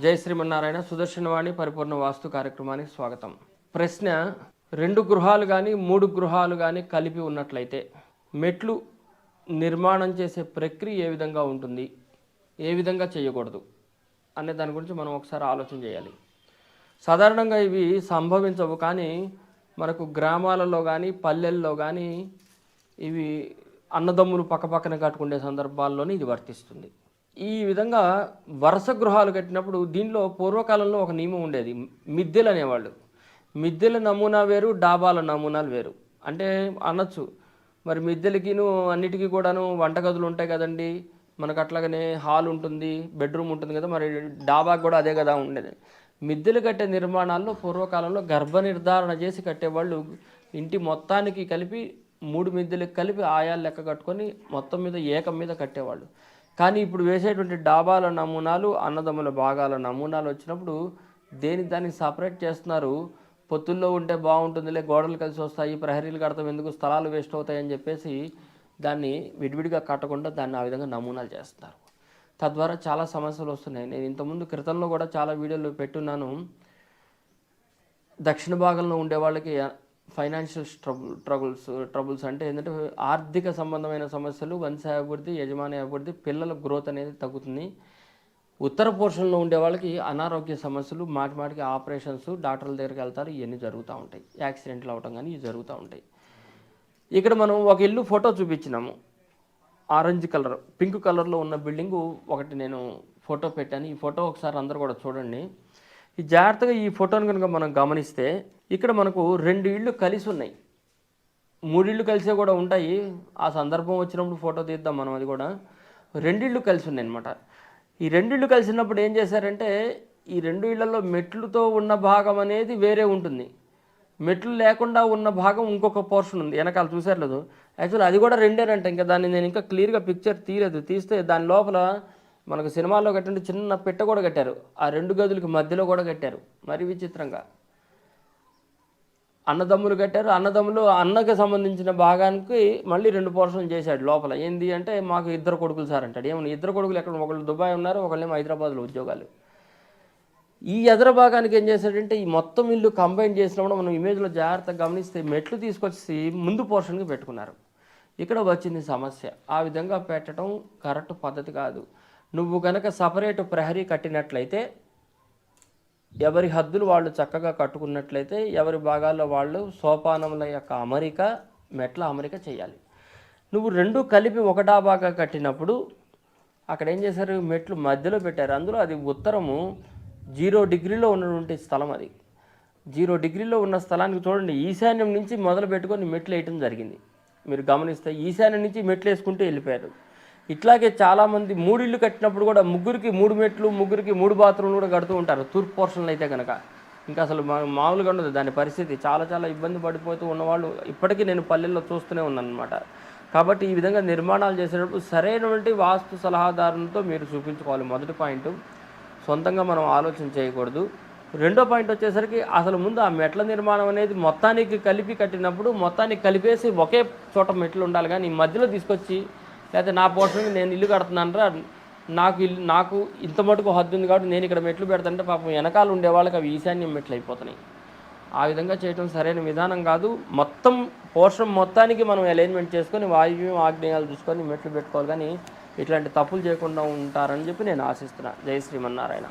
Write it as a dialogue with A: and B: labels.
A: జై శ్రీమన్నారాయణ. సుదర్శనవాణి పరిపూర్ణ వాస్తు కార్యక్రమానికి స్వాగతం. ప్రశ్న, 2 గృహాలు కానీ 3 గృహాలు కానీ కలిపి ఉన్నట్లయితే మెట్లు నిర్మాణం చేసే ప్రక్రియ ఏ విధంగా ఉంటుంది, ఏ విధంగా చేయకూడదు అనే దాని గురించి మనం ఒకసారి ఆలోచన చేయాలి. సాధారణంగా ఇవి సంభవించవు, కానీ మనకు గ్రామాలలో కానీ పల్లెల్లో కానీ ఇవి అన్నదమ్ములు పక్కపక్కన కట్టుకునే సందర్భాల్లోనే ఇది వర్తిస్తుంది. ఈ విధంగా వరుస గృహాలు కట్టినప్పుడు దీనిలో పూర్వకాలంలో ఒక నియమం ఉండేది. మిద్దెలు అనేవాళ్ళు. మిద్దెల నమూనా వేరు, డాబాల నమూనాలు వేరు. అంటే అనొచ్చు, మరి మిద్దెలకిను అన్నిటికీ కూడాను వంటగదులు ఉంటాయి కదండి, మనకు అట్లాగనే హాల్ ఉంటుంది, బెడ్రూమ్ ఉంటుంది కదా, మరి డాబాకి కూడా అదే కదా ఉండేది. మిద్దెలు కట్టే నిర్మాణాల్లో పూర్వకాలంలో గర్భ నిర్ధారణ చేసి కట్టేవాళ్ళు. ఇంటి మొత్తానికి కలిపి 3 మిద్దెలకు కలిపి ఆయాలు లెక్క కట్టుకొని మొత్తం మీద ఏకం మీద కట్టేవాళ్ళు. కానీ ఇప్పుడు వేసేటువంటి డాబాల నమూనాలు, అన్నదమ్ముల భాగాల నమూనాలు వచ్చినప్పుడు దానికి సపరేట్ చేస్తున్నారు. పొత్తుల్లో ఉంటే బాగుంటుందిలే, గోడలు కలిసి వస్తాయి, ప్రహరీలు కడతాం ఎందుకు, స్థలాలు వేస్ట్ అవుతాయని చెప్పేసి దాన్ని విడివిడిగా కట్టకుండా దాన్ని ఆ విధంగా నమూనాలు చేస్తున్నారు. తద్వారా చాలా సమస్యలు వస్తున్నాయి. నేను ఇంతకుముందు క్రితంలో కూడా చాలా వీడియోలు పెట్టున్నాను. దక్షిణ భాగంలో ఉండే వాళ్ళకి ఫైనాన్షియల్ ట్రబుల్స్ అంటే ఏంటంటే ఆర్థిక సంబంధమైన సమస్యలు, వంశాభివృద్ధి, యజమాని అభివృద్ధి, పిల్లల గ్రోత్ అనేది తగ్గుతుంది. ఉత్తర పోర్షన్లో ఉండే వాళ్ళకి అనారోగ్య సమస్యలు, మాటిమాటికి ఆపరేషన్స్, డాక్టర్ల దగ్గరికి వెళ్తారు, ఇవన్నీ జరుగుతూ ఉంటాయి. యాక్సిడెంట్లు అవటం కానీ ఇవి జరుగుతూ ఉంటాయి. ఇక్కడ మనం ఒక ఇల్లు ఫోటో చూపించినాము. ఆరెంజ్ కలర్, పింక్ కలర్లో ఉన్న బిల్డింగు ఒకటి నేను ఫోటో పెట్టాను. ఈ ఫోటో ఒకసారి అందరూ కూడా చూడండి. ఈ జాగ్రత్తగా ఈ ఫోటోని కనుక మనం గమనిస్తే ఇక్కడ మనకు 2 ఇళ్ళు కలిసి ఉన్నాయి, 3 ఇళ్ళు కలిసే కూడా ఉంటాయి. ఆ సందర్భం వచ్చినప్పుడు ఫోటో తీద్దాం మనం. అది కూడా 2 ఇళ్ళు కలిసి ఉన్నాయి అనమాట. ఈ 2 ఇళ్ళు కలిసినప్పుడు ఏం చేశారంటే, ఈ 2 ఇళ్లలో మెట్లుతో ఉన్న భాగం అనేది వేరే ఉంటుంది, మెట్లు లేకుండా ఉన్న భాగం ఇంకొక పోర్షన్ ఉంది. వెనకాల చూసారు లేదు, యాక్చువల్లీ అది కూడా 2ఏనంట. ఇంకా దాన్ని నేను ఇంకా క్లియర్గా పిక్చర్ తీయలేదు. తీస్తే దాని లోపల మనకు సినిమాల్లో కట్టిన చిన్న పెట్ట కూడా కట్టారు. ఆ 2 గదులకి మధ్యలో కూడా కట్టారు. మరి విచిత్రంగా అన్నదమ్ములు కట్టారు. అన్నదమ్ములు అన్నకి సంబంధించిన భాగానికి మళ్ళీ 2 పోర్షన్లు చేశాడు లోపల. ఏంది అంటే, మాకు 2 కొడుకులు సార్ అంటాడు. ఏమన్నా 2 కొడుకులు ఎక్కడ, ఒకళ్ళు దుబాయ్ ఉన్నారు, ఒకళ్ళేమో హైదరాబాద్లో ఉద్యోగాలు. ఈ ఎదర భాగానికి ఏం చేశాడంటే, ఈ మొత్తం ఇల్లు కంబైన్ చేసినప్పుడు మనం ఇమేజ్లో జాగ్రత్తగా గమనిస్తే మెట్లు తీసుకొచ్చి ముందు పోర్షన్కి పెట్టుకున్నారు. ఇక్కడ వచ్చింది సమస్య. ఆ విధంగా పెట్టడం కరెక్ట్ పద్ధతి కాదు. నువ్వు కనుక సపరేట్ ప్రహరీ కట్టినట్లయితే, ఎవరి హద్దులు వాళ్ళు చక్కగా కట్టుకున్నట్లయితే, ఎవరి భాగాల్లో వాళ్ళు సోపానముల యొక్క అమరిక, మెట్ల అమరిక చేయాలి. నువ్వు 2 కలిపి ఒక డాబాగా కట్టినప్పుడు అక్కడ ఏం చేశారు, మెట్లు మధ్యలో పెట్టారు. అందులో అది ఉత్తరము 0 డిగ్రీలో ఉన్నటువంటి స్థలం. అది 0 డిగ్రీలో ఉన్న స్థలానికి చూడండి, ఈశాన్యం నుంచి మొదలు పెట్టుకొని మెట్లు వేయటం జరిగింది. మీరు గమనిస్తే ఈశాన్యం నుంచి మెట్లు వేసుకుంటూ వెళ్ళిపోయారు. ఇట్లాగే చాలామంది 3 ఇళ్ళు కట్టినప్పుడు కూడా ముగ్గురికి 3 మెట్లు, ముగ్గురికి 3 బాత్రూమ్లు కూడా కడుతూ ఉంటారు. తూర్పు పోర్షన్లు అయితే కనుక ఇంకా అసలు మామూలుగా ఉండదు దాని పరిస్థితి. చాలా ఇబ్బంది పడిపోతూ ఉన్నవాళ్ళు ఇప్పటికీ నేను పల్లెల్లో చూస్తూనే ఉన్నాను అనమాట. కాబట్టి ఈ విధంగా నిర్మాణాలు చేసేటప్పుడు సరైనటువంటి వాస్తు సలహాదారులతో మీరు చూపించుకోవాలి. మొదటి పాయింట్, సొంతంగా మనం ఆలోచన చేయకూడదు. రెండో పాయింట్ వచ్చేసరికి, అసలు ముందు ఆ మెట్ల నిర్మాణం అనేది మొత్తానికి కలిపి కట్టినప్పుడు మొత్తానికి కలిపేసి ఒకే చోట మెట్లు ఉండాలి. కానీ ఈ మధ్యలో తీసుకొచ్చి, లేకపోతే నా పోర్షన్కి నేను ఇల్లు కడుతున్నాను రా, నాకు ఇంత మటుకు హద్దు ఉంది కాబట్టి నేను ఇక్కడ మెట్లు పెడతానంటే పాపం వెనకాల ఉండే వాళ్ళకి అవి ఈశాన్యం మెట్లు అయిపోతున్నాయి. ఆ విధంగా చేయడం సరైన విధానం కాదు. మొత్తం పోర్షన్ మొత్తానికి మనం అలైన్మెంట్ చేసుకొని వాయువ్యం ఆగ్నేయాలు చూసుకొని మెట్లు పెట్టుకోవాలి. కానీ ఇట్లాంటి తప్పులు చేయకుండా ఉంటారని చెప్పి నేను ఆశిస్తున్నాను. జై శ్రీమన్నారాయణ.